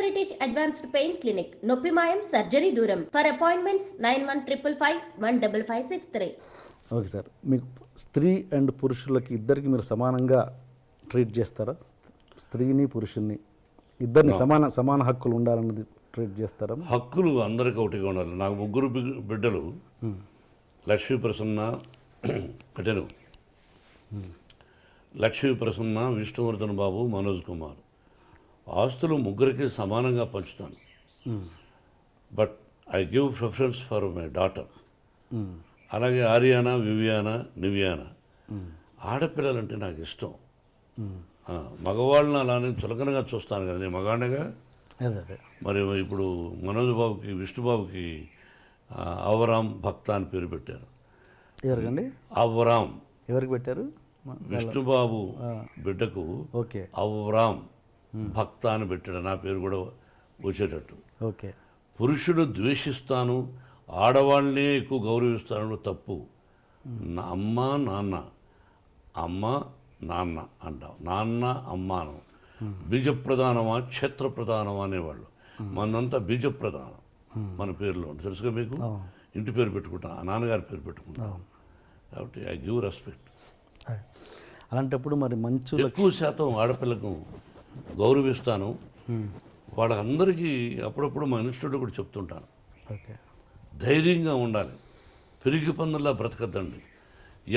British advanced pain clinic, నొప్పి మాయం, surgery దూరం. For appointments 9155515563. ఓకే సార్, మీకు స్త్రీ అండ్ పురుషులకి ఇద్దరికి మీరు సమానంగా ట్రీట్ చేస్తారా? స్త్రీని పురుషుల్ని ఇద్దరిని సమాన హక్కులు ఉండాలన్నది ట్రీట్ చేస్తారా? హక్కులు అందరికీ ఒకటిగా ఉండాలి. నాకు ముగ్గురు బిడ్డలు, లక్ష్మీ ప్రసన్న కటెను, లక్ష్మీ ప్రసన్న, విష్ణువర్ధన్ బాబు, మనోజ్ కుమార్. ఆస్తులు ముగ్గురికి సమానంగా పంచుతాను. But I give preference for my daughter. అలాగే ఆర్యానా, వివియానా, నివియానా. ఆడపిల్లలంటే నాకు ఇష్టం. మగవాళ్ళని అలానే చులకనగా చూస్తాను కదా, నేను మగాడిగా. మరి ఇప్పుడు మనోజ్ బాబుకి, విష్ణుబాబుకి అవరాం భక్త అని పేరు పెట్టారు. ఎవరికండి? అవరాం. ఎవరికి పెట్టారు? విష్ణుబాబు బిడ్డకు ఓకే, అవరాం భక్త అని పెట్టాడు. నా పేరు కూడా వచ్చేటట్టు. ఓకే. పురుషుడు ద్వేషిస్తాను, ఆడవాళ్ళనే ఎక్కువ గౌరవిస్తాను తప్పు. నా అమ్మ నాన్న, అమ్మ నాన్న అంటాం, నాన్న అమ్మాను. బీజప్రధానమా క్షేత్రప్రధానమా అనేవాళ్ళు. మనంతా బీజప్రధానం మన పేరులో ఉంటుంది, తెలుసుగా మీకు. ఇంటి పేరు పెట్టుకుంటాం, నాన్నగారి పేరు పెట్టుకుంటాం. కాబట్టి ఐ గివ్ రెస్పెక్ట్. అలాంటప్పుడు మరి మంచు ఎక్కువ శాతం ఆడపిల్లకు గౌరవిస్తాను. వాళ్ళందరికీ అప్పుడప్పుడు మా ఇన్స్టిట్యూట్లో కూడా చెప్తుంటాను, ధైర్యంగా ఉండాలి, పెరిగి పందుల్లా బ్రతకద్దండి.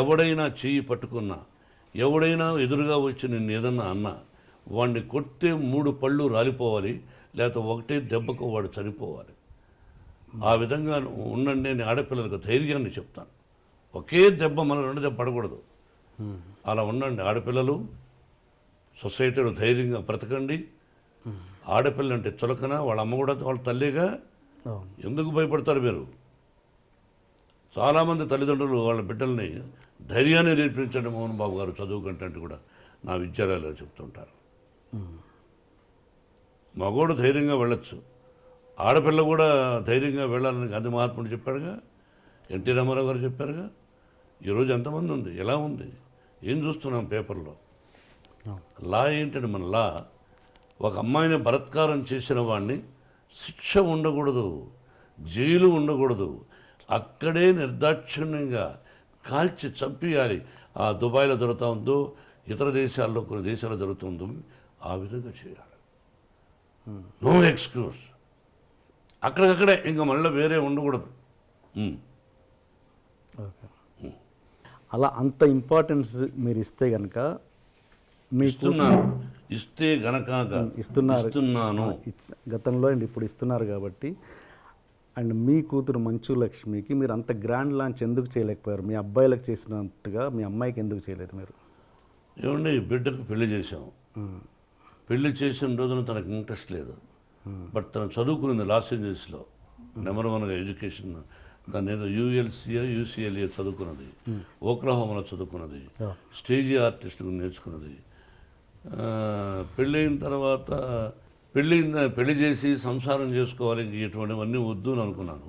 ఎవడైనా చెయ్యి పట్టుకున్నా, ఎవడైనా ఎదురుగా వచ్చి నిన్ను ఏదన్నా అన్నా, వాడిని కొడితే 3 పళ్ళు రాలిపోవాలి, లేకపోతే ఒకటే దెబ్బకు వాడు చనిపోవాలి. ఆ విధంగా ఉండండి అని ఆడపిల్లలకు ధైర్యాన్ని చెప్తాను. ఒకే దెబ్బ మన 2 దెబ్బ పడకూడదు. అలా ఉండండి ఆడపిల్లలు. సొసైటీలో ధైర్యంగా బ్రతకండి. ఆడపిల్ల అంటే చులకన, వాళ్ళ అమ్మ కూడా వాళ్ళ తల్లిగా. ఎందుకు భయపడతారు మీరు? చాలామంది తల్లిదండ్రులు వాళ్ళ బిడ్డల్ని ధైర్యాన్ని నేర్పించండి మోహన్ బాబు గారు చదువు కంటే కూడా నా విద్యాలయాల్లో చెప్తుంటారు. మగోడు ధైర్యంగా వెళ్ళొచ్చు, ఆడపిల్ల కూడా ధైర్యంగా వెళ్ళాలని గాంధీ మహాత్ముడు చెప్పాడుగా, ఎన్టీ రామారావు గారు చెప్పారుగా. ఈరోజు ఎంతమంది ఉంది, ఎలా ఉంది, ఏం చూస్తున్నాం పేపర్లో. లా ఏంటంటే మన లా, ఒక అమ్మాయిని బలాత్కారం చేసిన వాడిని శిక్ష ఉండకూడదు, జైలు ఉండకూడదు, అక్కడే నిర్దాక్షిణ్యంగా కాల్చి చంపేయాలి. ఆ దుబాయ్లో జరుగుతూ ఉందో, ఇతర దేశాల్లో కొన్ని దేశాల్లో జరుగుతుందో ఆ విధంగా చేయాలి. No excuse. అక్కడికక్కడే ఇంకా మళ్ళీ వేరే ఉండకూడదు. అలా అంత ఇంపార్టెన్స్ మీరు ఇస్తే కనుక ఇస్తే గనక ఇస్తున్నాను గతంలో అండ్ ఇప్పుడు ఇస్తున్నారు కాబట్టి. అండ్ మీ కూతురు మంచు లక్ష్మికి మీరు అంత గ్రాండ్ లాంచ్ ఎందుకు చేయలేకపోయారు? మీ అబ్బాయిలకు చేసినట్టుగా మీ అమ్మాయికి ఎందుకు చేయలేదు మీరు? ఏమండి, బిడ్డకు పెళ్లి చేసాం. పెళ్లి చేసిన రోజున తనకు ఇంట్రెస్ట్ లేదు. బట్ తను చదువుకున్నది లాస్ ఏంజల్స్లో నెంబర్ 1గా ఎడ్యుకేషన్. దాన్ని ఏదో యూసీఎల్ఏ చదువుకున్నది, ఓక్లహోమాలో చదువుకున్నది, స్టేజీ ఆర్టిస్ట్ నేర్చుకున్నది. పెళ్ళైన తర్వాత పెళ్లి చేసి సంసారం చేసుకోవాలి, ఇంక ఇటువంటివన్నీ వద్దు అని అనుకున్నాను.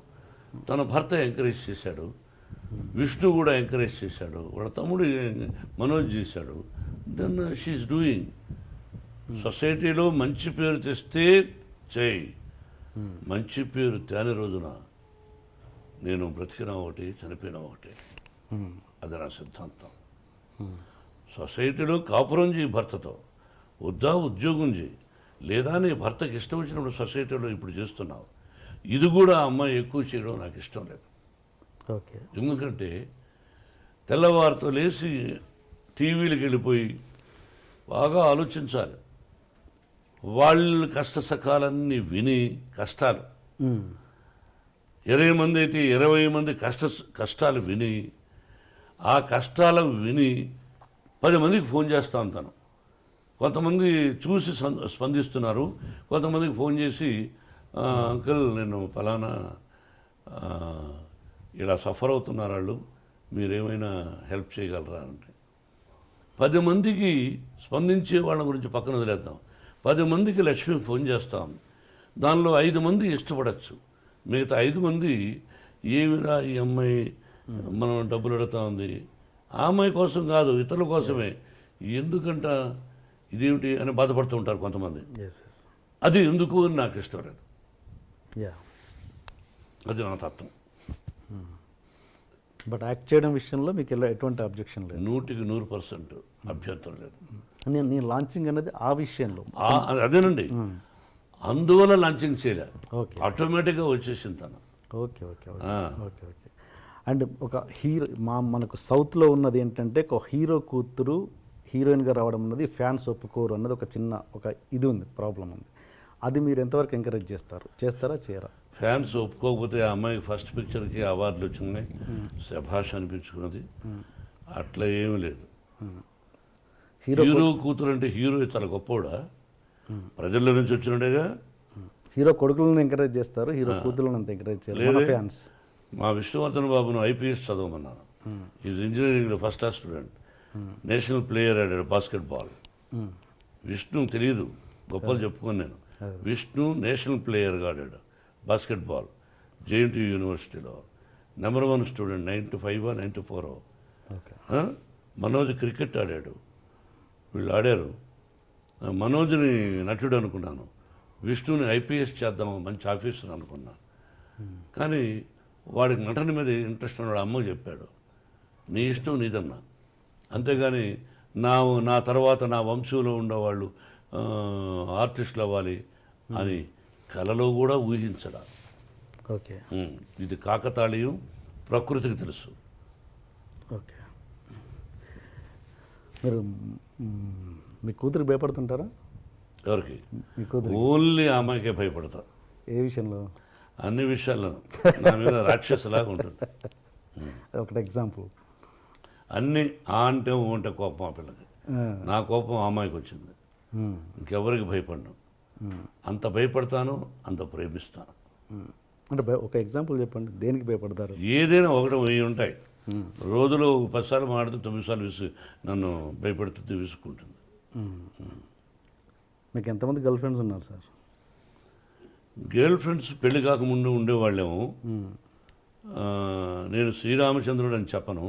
తన భర్త ఎంకరేజ్ చేశాడు, విష్ణు కూడా ఎంకరేజ్ చేశాడు, వాళ్ళ తమ్ముడు మనోజ్ చేశాడు. Then she is doing. సొసైటీలో మంచి పేరు తెస్తే చేయి, మంచి పేరు తేని రోజున నేను బ్రతికినా ఒకటి, చనిపోయినా ఒకటి. అది నా సిద్ధాంతం. సొసైటీలో కాపురం చేయి భర్తతో, వద్దా ఉద్యోగం చేయి, లేదా నీ భర్తకి ఇష్టం వచ్చినప్పుడు సొసైటీలో ఇప్పుడు చేస్తున్నావు. ఇది కూడా అమ్మాయి ఎక్కువ చేయడం నాకు ఇష్టం లేదు. ఓకే. ఎందుకంటే తెల్లవారితో లేచి టీవీలకు వెళ్ళిపోయి బాగా ఆలోచించాలి. వాళ్ళ కష్ట సకాలన్నీ విని, కష్టాలు 20 మంది అయితే 20 మంది కష్టాలు విని, ఆ కష్టాలు విని 10 మందికి ఫోన్ చేస్తా ఉంటాను. కొంతమంది చూసి స్పందిస్తున్నారు, కొంతమందికి ఫోన్ చేసి అంకుల్ నేను ఫలానా ఇలా సఫర్ అవుతున్నారు వాళ్ళు, మీరేమైనా హెల్ప్ చేయగలరా అంటే 10 మందికి స్పందించే వాళ్ళ గురించి పక్కన వదిలేద్దాం. 10 మందికి లక్ష్మి ఫోన్ చేస్తాం. దానిలో 5 మంది ఇష్టపడచ్చు, మిగతా 5 మంది ఏమిరా ఈ అమ్మాయి మనం డబ్బులు అడుగుతా ఉంది, ఆ అమ్మాయి కోసం కాదు ఇతరుల కోసమే, ఎందుకంట ఇదేమిటి అని బాధపడుతూ ఉంటారు కొంతమంది. అది ఎందుకు అని నాకు ఇష్టం లేదు. యా, అది నా తత్వం. బట్ యాక్ట్ చేయడం విషయంలో మీకు ఎటువంటి అబ్జెక్షన్ లేదు? 100% అభ్యంతరం లేదు. నేను లాంచింగ్ అనేది ఆ విషయంలో అదేనండి, అందువల్ల లాంచింగ్ చేయలే, ఓకే ఆటోమేటిక్గా వచ్చేసింది తను. Okay okay okay okay okay. And ఒక హీరో మనకు సౌత్లో ఉన్నది ఏంటంటే ఒక హీరో కూతురు హీరోయిన్గా రావడం అన్నది ఫ్యాన్స్ ఒప్పుకోరు అన్నది ఒక ఇది ఉంది, ప్రాబ్లం ఉంది. అది మీరు ఎంతవరకు ఎంకరేజ్ చేస్తారా చేయరా? ఫ్యాన్స్ ఒప్పుకోకపోతే ఆ అమ్మాయికి ఫస్ట్ పిక్చర్కి అవార్డులు వచ్చినాయి, శభాష్ అనిపించుకున్నది. అట్లా ఏమీ లేదు. హీరో కూతురు అంటే హీరో చాలా గొప్పవాడా? ప్రజల్లో నుంచి వచ్చినట్టుగా. హీరో కొడుకులను ఎంకరేజ్ చేస్తారు, హీరో కూతురులను అంత ఎంకరేజ్ చేయలేదు ఫ్యాన్స్. మా విష్ణువర్ధన్ బాబును ఐపీఎస్ చదవమన్నాను. ఈజ్ ఇంజనీరింగ్లో first class student, national player ఆడాడు బాస్కెట్బాల్. విష్ణు తెలియదు, గొప్పలు చెప్పుకొని నేను. విష్ణు నేషనల్ ప్లేయర్గా ఆడాడు బాస్కెట్బాల్, జేఎన్టీయూ యూనివర్సిటీలో. Number 1 student, 95 94. మనోజ్ క్రికెట్ ఆడాడు. వీళ్ళు ఆడారు. మనోజ్ని నటుడు అనుకున్నాను, విష్ణుని ఐపీఎస్ చేద్దాం మంచి ఆఫీసర్ అనుకున్నాను. కానీ వాడికి నటన మీద ఇంట్రెస్ట్ ఉన్నాడు. అమ్మకు చెప్పాడు, నీ ఇష్టం నీదన్నా, అంతేగాని నా తర్వాత నా వంశంలో ఉండేవాళ్ళు ఆర్టిస్టులు అవ్వాలి అని కలలో కూడా ఊహించడా. ఓకే, ఇది కాకతాళీయం, ప్రకృతికి తెలుసు. ఓకే. మీరు మీ కూతురికి భయపడుతుంటారా? ఎవరికి? మీ కూతురు. ఓన్లీ ఆ అమ్మాయికే భయపడతా. ఏ విషయంలో? అన్ని విషయాల్లోనూ నా మీద రాక్షసులాగా ఉంటుంది. ఒకటి ఎగ్జాంపుల్. అన్నీ ఆ అంటే ఊ అంటే కోపం ఆ పిల్లకి. నా కోపం ఆ అమ్మాయికి వచ్చింది. ఇంకెవరికి భయపడను. అంత భయపడతాను, అంత ప్రేమిస్తాను. అంటే ఒక ఎగ్జాంపుల్ చెప్పండి, దేనికి భయపడతారు? ఏదైనా 1 1000 ఉంటాయి. రోజులో 10 సార్లు మాడితే 9 సార్లు నన్ను భయపెడుతుంది, విసుక్కుంటుంది. మీకు ఎంతమంది గర్ల్ ఫ్రెండ్స్ ఉన్నారు సార్? గర్ల్ ఫ్రెండ్స్ పెళ్లి కాకముందు ఉండేవాళ్ళేమో. నేను శ్రీరామచంద్రుడు అని చెప్పను,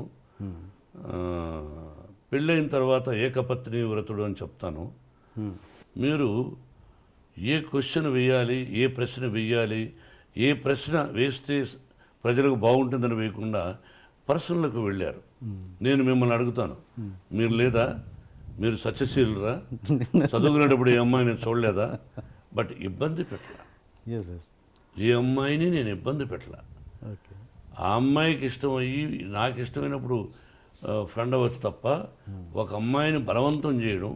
పెళ్ళైన తర్వాత ఏకపత్ని వ్రతుడు అని చెప్తాను. మీరు ఏ క్వశ్చన్ వేయాలి, ఏ ప్రశ్న వేయాలి, ఏ ప్రశ్న వేస్తే ప్రజలకు బాగుంటుందని వేయకుండా పర్సనల్కి వెళ్ళారు. నేను మిమ్మల్ని అడుగుతాను, మీరు లేదా? మీరు సత్యశీలురా? చదువుకునేటప్పుడు ఏ అమ్మాయిని చూడలేదా? బట్ ఇబ్బంది పెట్టలా. ఏ అమ్మాయిని నేను ఇబ్బంది పెట్టలా. ఆ అమ్మాయికి ఇష్టమయ్యి నాకు ఇష్టమైనప్పుడు ఫ్రెండ్ అవ్వచ్చు తప్ప ఒక అమ్మాయిని బలవంతం చేయడం,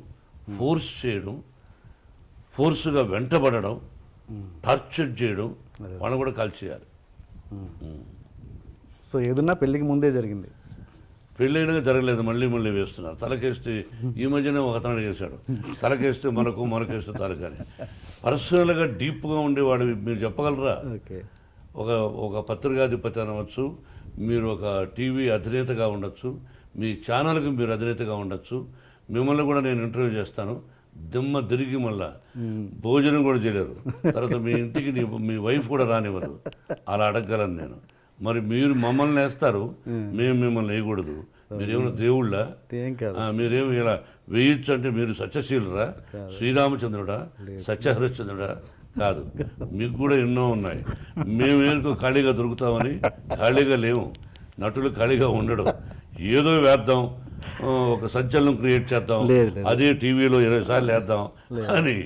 ఫోర్స్ చేయడం, ఫోర్స్గా వెంటబడడం, టార్చర్ చేయడం, వాళ్ళని కూడా కాల్ చేయాలి. సో ఏదన్నా పెళ్ళికి ముందే జరిగింది? పెళ్ళైనా జరగలేదు, మళ్ళీ వేస్తున్నారు. తలకేస్తే ఈ మధ్యనే ఒక అతను అడిగేశాడు, తలకేస్తే మనకేస్తే తలకని. పర్సనల్గా డీప్గా ఉండేవాడు మీరు చెప్పగలరా? ఒక పత్రికాధిపతి అనవచ్చు, మీరు ఒక టీవీ అధినేతగా ఉండొచ్చు, మీ ఛానల్కి మీరు అధినేతగా ఉండొచ్చు. మిమ్మల్ని కూడా నేను ఇంటర్వ్యూ చేస్తాను, దిమ్మ తిరిగి మళ్ళా భోజనం కూడా చేయలేరు. తర్వాత మీ ఇంటికి మీ వైఫ్ కూడా రానివ్వదు. అలా అడగగలను నేను. మరి మీరు మమ్మల్ని వేస్తారు, మేము మిమ్మల్ని వేయకూడదు. మీరేమైనా దేవుళ్ళ? మీరేమి ఇలా వేయచ్చు అంటే మీరు సత్యశీలురా? శ్రీరామచంద్రుడా? సత్యహరిశ్చంద్రుడా? కాదు. మీకు కూడా ఎన్నో ఉన్నాయి. మేమేందుకు ఖాళీగా దొరుకుతామని? ఖాళీగా లేవు. నటులు ఖాళీగా ఉండడం. ఏదో వేద్దాం, ఒక సంచలనం క్రియేట్ చేద్దాం, అదే టీవీలో 20 సార్లు వేద్దాం అని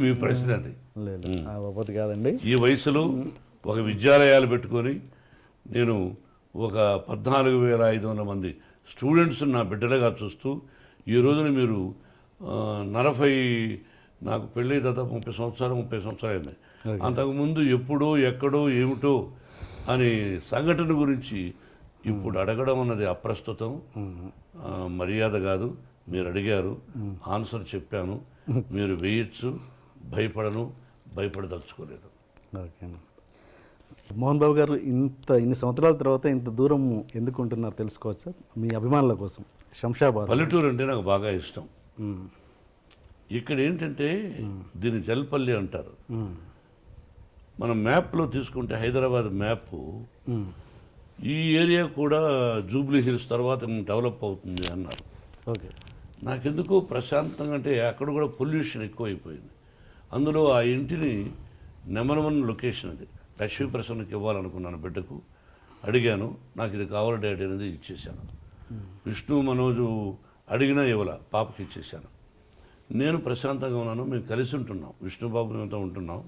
మీ ప్రశ్న అది. కాదండి. ఈ వయసులో ఒక విద్యాలయాలు పెట్టుకొని నేను ఒక 14,500 మంది స్టూడెంట్స్ నా బిడ్డలుగా చూస్తూ ఈ రోజున మీరు 40 నాకు పెళ్ళి దాదాపు 30 సంవత్సరాలు అయింది. అంతకుముందు ఎప్పుడో ఎక్కడో ఏమిటో అని సంఘటన గురించి ఇప్పుడు అడగడం అన్నది అప్రస్తుతం, మర్యాద కాదు. మీరు అడిగారు, ఆన్సర్ చెప్పాను. మీరు వేయచ్చు, భయపడదలుచుకోలేదు. ఓకే. మోహన్ బాబు గారు ఇన్ని సంవత్సరాల తర్వాత ఇంత దూరం ఎందుకు ఉంటున్నారు తెలుసుకోవచ్చా? మీ అభిమానుల కోసం. శంషాబాద్ పల్లెటూరు అంటే నాకు బాగా ఇష్టం. ఇక్కడ ఏంటంటే దీన్ని జల్పల్లి అంటారు. మనం మ్యాప్లో తీసుకుంటే హైదరాబాద్ మ్యాప్, ఈ ఏరియా కూడా జూబ్లీ హిల్స్ తర్వాత డెవలప్ అవుతుంది అన్నారు. ఓకే. నాకెందుకో ప్రశాంతంగా, అంటే అక్కడ కూడా పొల్యూషన్ ఎక్కువైపోయింది. అందులో ఆ ఇంటిని నెంబర్ 1 లొకేషన్ అది. లక్ష్మీ ప్రసన్నకి ఇవ్వాలనుకున్నాను బిడ్డకు. అడిగాను, నాకు ఇది కావాలి డాడీ అనేది ఇచ్చేసాను. విష్ణు మనోజు అడిగినా ఇవ్వాల, పాపకి ఇచ్చేసాను. నేను ప్రశాంతంగా ఉన్నాను, మేము కలిసి ఉంటున్నాం, విష్ణుబాబు మేమంతా ఉంటున్నాం.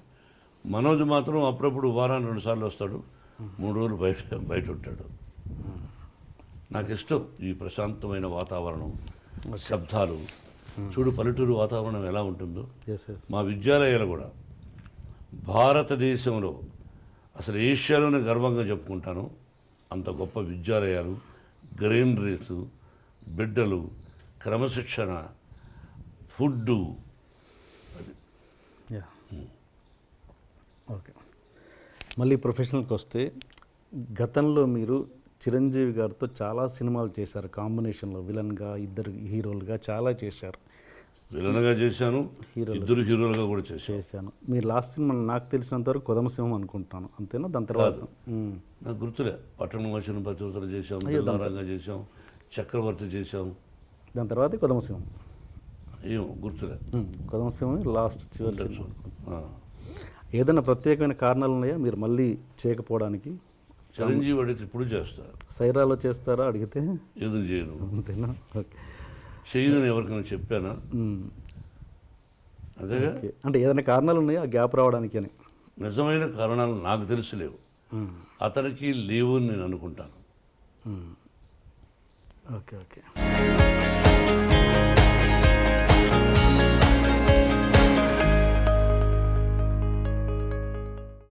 మనోజ్ మాత్రం అప్పుడప్పుడు వారానికి 2 సార్లు వస్తాడు, 3 రోజులు బయట ఉంటాడు. నాకు ఇష్టం ఈ ప్రశాంతమైన వాతావరణం, శబ్దాలు. చూడు పల్లెటూరు వాతావరణం ఎలా ఉంటుందో. ఎస్ ఎస్ మా విద్యాలయాలు కూడా భారతదేశంలో అసలు ఏషియాలోనే గర్వంగా చెప్పుకుంటాను. అంత గొప్ప విద్యాలయాలు, గ్రీనరీస్, బిడ్డలు, క్రమశిక్షణ, ఫుడ్డు. Yeah okay. మళ్ళీ ప్రొఫెషనల్కి వస్తే, గతంలో మీరు చిరంజీవి గారితో చాలా సినిమాలు చేశారు, కాంబినేషన్లో విలన్గా, 2 హీరోలుగా చాలా చేశారు. విలన్గా చేశాను, 2 హీరోలుగా కూడా చేశాను. మీరు లాస్ట్ సినిమా నాకు తెలిసినంత వరకు కొదమసింహం అనుకుంటాను, అంతేనా? దాని తర్వాత నాకు గుర్తులే. పట్టణం వచ్చిన పతివతలు చేసాం, బిల్లారంగా చేసాం, చక్రవర్తి చేసాం. దాని తర్వాత కొదమసింహం. ఏమో గుర్తులే. కొదమసింహం లాస్ట్ చివరి ఉండొచ్చు. సినిమా. ఏదైనా ప్రత్యేకమైన కారణాలు ఉన్నాయా మీరు మళ్ళీ చేయకపోవడానికి? చిరంజీవి అడిగితే ఇప్పుడు చేస్తారు, సైరాలో చేస్తారా అడిగితే? ఎందుకు చేయను? అంతేనా? ఓకే. చేయదని ఎవరికైనా చెప్పానా? అదేగా. ఓకే. అంటే ఏదైనా కారణాలు ఉన్నాయా ఆ గ్యాప్ రావడానికి అని? నిజమైన కారణాలు నాకు తెలిసి లేవు, అతనికి లేవు అని నేను అనుకుంటాను. Okay okay.